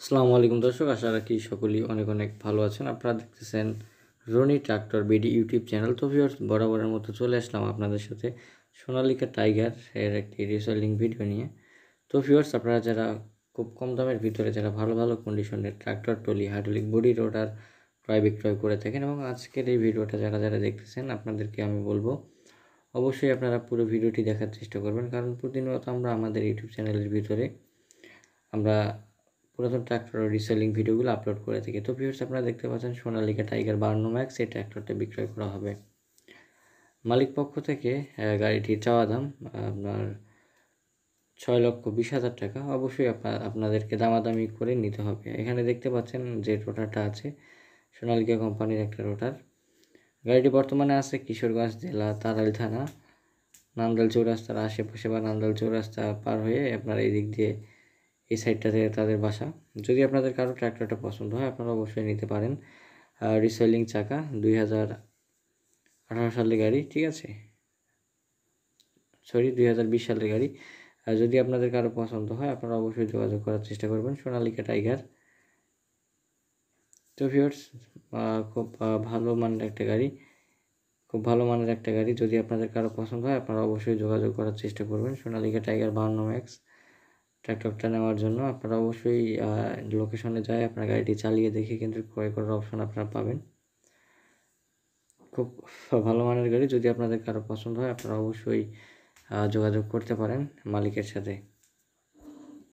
আসসালামু আলাইকুম দর্শক, আশা রাখি সকলেই অনেক অনেক ভালো আছেন। আপনারা দেখতেছেন Roni tractor BD YouTube channel. তো ভিউয়ার্স, বরাবরের মতো চলে আসলাম আপনাদের সাথে সোনালিকা টাইগার এর একটি রিসেলিং ভিডিও নিয়ে। তো ভিউয়ার্স, আপনারা যারা খুব কম দামের ভিতরে যারা ভালো ভালো কন্ডিশনের ট্রাক্টর ট্রলি হাইড্রোলিক বডি রোটার ক্রয় বিক্রয় করে থাকেন এবং আজকের এই ভিডিওটা যারা যারা দেখতেছেন আপনাদেরকে আমি বলবো অবশ্যই আপনারা পুরো ভিডিওটি দেখার চেষ্টা করবেন, কারণ প্রতিনিয়ত আমরা আমাদের ইউটিউব চ্যানেলের ভিতরে আমরা পুরাতন ট্রাক্টর রিসেলিং ভিডিওগুলো আপলোড করে থাকি। তো ভিউয়ার্স, আপনারা দেখতে পাচ্ছেন সোনালিকা টাইগার 52 ম্যাক্স এই ট্রাক্টরটা বিক্রয় করা হবে। মালিক পক্ষ থেকে গাড়িটির চাওয়া দাম আপনার 6,20,000 টাকা। অবশ্যই আপনাদেরকে দামাদামি করে নিতে হবে। এখানে দেখতে পাচ্ছেন যে রোটারটা আছে সোনালিকা কোম্পানির একটা রোটার। গাড়িটি বর্তমানে আছে কিশোরগঞ্জ জেলা তাড়াইল থানা, নান্দাল চৌরাস্তার আশেপাশে বা নান্দাল চৌরাস্তা পার হয়ে আপনার এই দিক দিয়ে এই সাইডটাতে তাদের বাসা। যদি আপনাদের কারো ট্র্যাক্টরটা পছন্দ হয় আপনারা অবশ্যই নিতে পারেন। রিসেলিং চাকা 2018 সালের গাড়ি, ঠিক আছে, 2020 সালের গাড়ি। যদি আপনাদের কারো পছন্দ হয় আপনারা অবশ্যই যোগাযোগ করার চেষ্টা করবেন সোনালিকা টাইগার। তো ভিউয়ার্স, খুব ভালো মানের একটা গাড়ি, খুব ভালো মানের একটা গাড়ি। যদি আপনাদের কারো পছন্দ হয় আপনারা অবশ্যই যোগাযোগ করার চেষ্টা করবেন সোনালিকা টাইগার 52 ম্যাক্স ট্র্যাক্টরটা নেওয়ার জন্য। আপনারা অবশ্যই লোকেশনে যায় আপনার গাড়িটি চালিয়ে দেখে কিন্তু ক্রয় করার অপশন আপনারা পাবেন। খুব ভালো মানের গাড়ি। যদি আপনাদের কারো পছন্দ হয় আপনারা অবশ্যই যোগাযোগ করতে পারেন মালিকের সাথে।